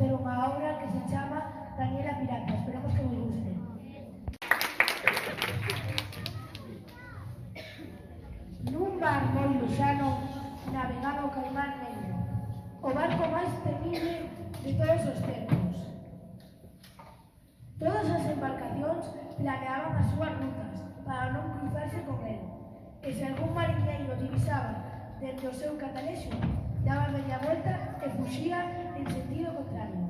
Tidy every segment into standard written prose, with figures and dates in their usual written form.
facer unha obra que se chama Daniela Pirata. Esperamos que vos guste. Nun bar moi luxano navegaba o Caimán Negro, o barco máis temible de todos os tempos. Todas as embarcacións planeaban as súas rutas para non cruzarse con el, e se algún mariñeiro divisaba dentro o seu catalexo, daba media volta e fuxía en sentido contrario.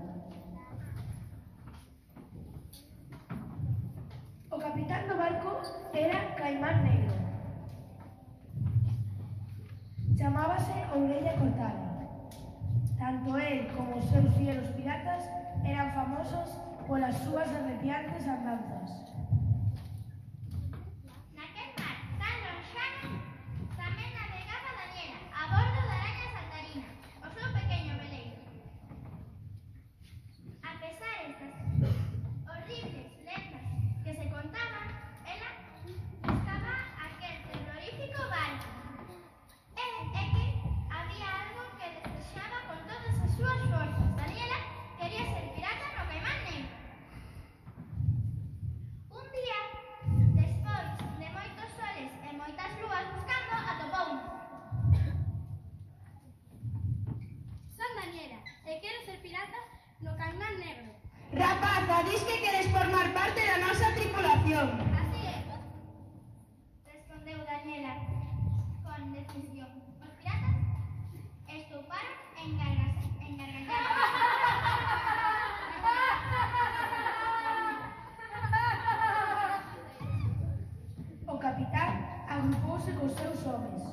O capitán do barco era Caimán Negro. Chamábase Orella Cortada. Tanto el como os seus fieros piratas eran famosos polas súas arrepiantes andanzas. Naquel mar tan lonxano tamén navegaba Daniela a bordo da araña saltarina, o seu pequeno veleiro. A pesar estas horribles lendas que se contaban, ela buscaba aquel terrorífico barco. É que había algo que desexaba con todas as súas forzas. Daniela quería ser pirata no Caimán Negro. Un día, despois de moitos soles e moitas lúas buscando, atopou. Son Daniela e quero ser pirata no Caimán Negro. Rapaza, dis que queres formar parte da nosa tripulación. Así é, respondeu Daniela con decisión. Os piratas estuparon en garganlladas. O capitán agrupouse cos seus homes.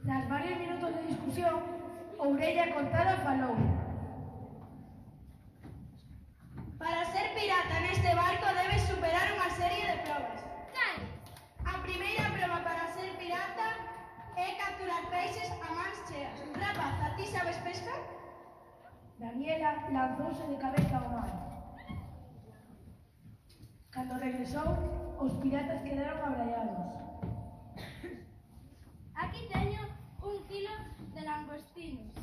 Tras varios minutos de discusión, Orella Cortada falou. Para ser pirata neste barco debes superar unha serie de probas. Cale, A primeira proba para ser pirata é capturar peixes a mans cheas. Rapaza, ti sabes pescar? Daniela lanzouse de cabeza ao mar. Cando regresou, os piratas quedaron abraiados. aquí teño 1 kilo de langostinos,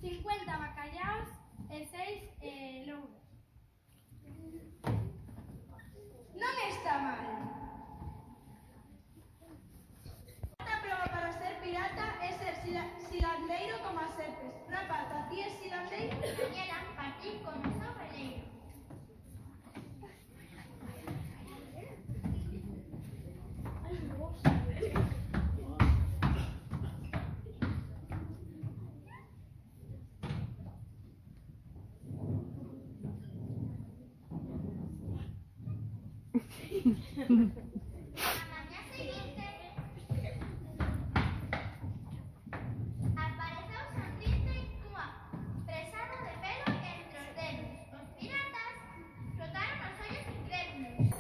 50 bacallaos e 6 louros. Non está mal. Esta proba para ser pirata é ser silandeiro como as serpes. Rapaza, ti és silandeiro? Daniela partiu con o seu veleiro. A mañá seguinte apareceu sonriente cunha presada de pelo entre os dedos. Os piratas frotaron os ollos incrédulos.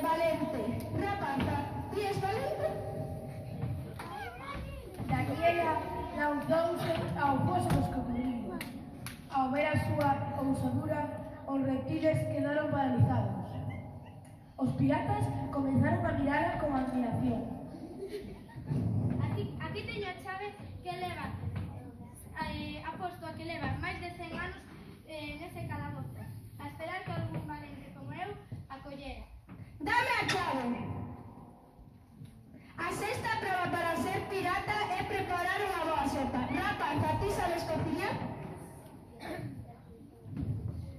Valente. Rapaza, ti és valente? Daniela lanzouse ao foso dos cocodrilos. Ao ver a súa ousadura, os reptiles quedaron paralizados. Os piratas comenzaron a mirala con admiración. Aquí teño a chave que leva, aposto a que leva máis de 100 anos nese calabozo, a esperar que algún valente como eu a collera. Dame a chave. A sexta proba para ser pirata é preparar unha boa sopa. Rapaza, ti sabes cociñar?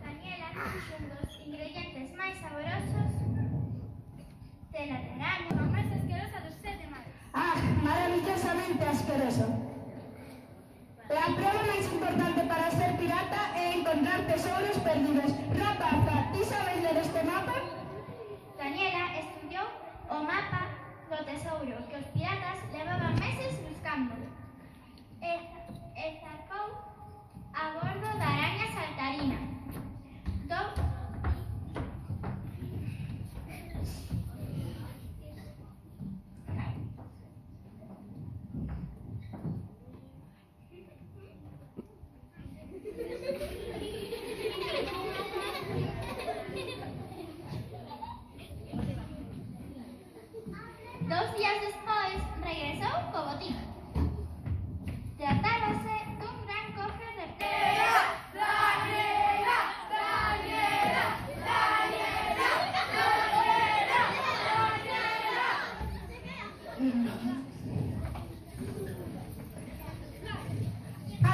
Daniela fixo un dos ingredientes máis saborosos tela de araña. A máis asquerosa dos 7 mares. Ah, maravillosamente asqueroso. E a proba máis importante para ser pirata é encontrar tesouros perdidos. Rapaza, ti sabes ler este mapa? Daniela estudiou o mapa do tesouro que os piratas levaban meses buscando e zarpou a bordo da araña saltarina. Dous días despois regresou co botín.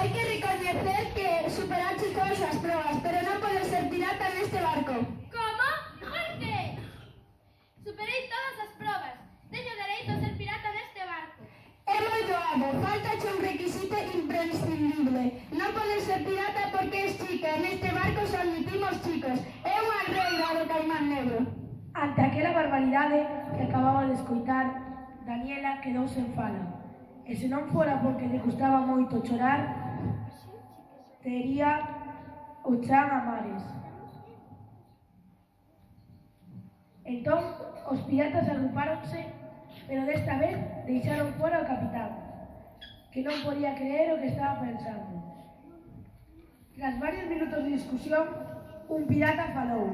Hai que recoñecer que superaste todas as probas, pero non podes ser pirata neste barco. Como? Por que? Superei todas as probas. Teño dereito a ser pirata neste barco. É moi doado, faltache un requisito imprescindible. Non podes ser pirata porque és chica, e neste barco só admitimos chicos. É unha regra do Caimán Negro. Ante aquela barbaridade que acababa de escoitar, Daniela quedou sen fala. E se non fora porque lle custaba moito chorar, tería o chan a mares. Entón, os piratas agrupáronse, pero desta vez deixaron fora o capitán, que non podía creer o que estaba pensando. Tras varios minutos de discusión, un pirata falou.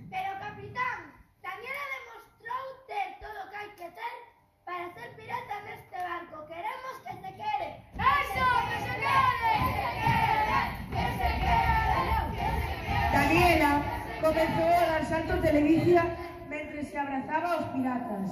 Pero, capitán, Daniela demostrou ter todo o que hai que ter para ser pirata neste barco. Queremos que se quede. ¡Eso! ¡Que se quede! ¡Que se quede! ¡Que se quede! ¡Que se quede! Daniela comenzou a dar saltos de ledicia mentre se abrazaba aos piratas.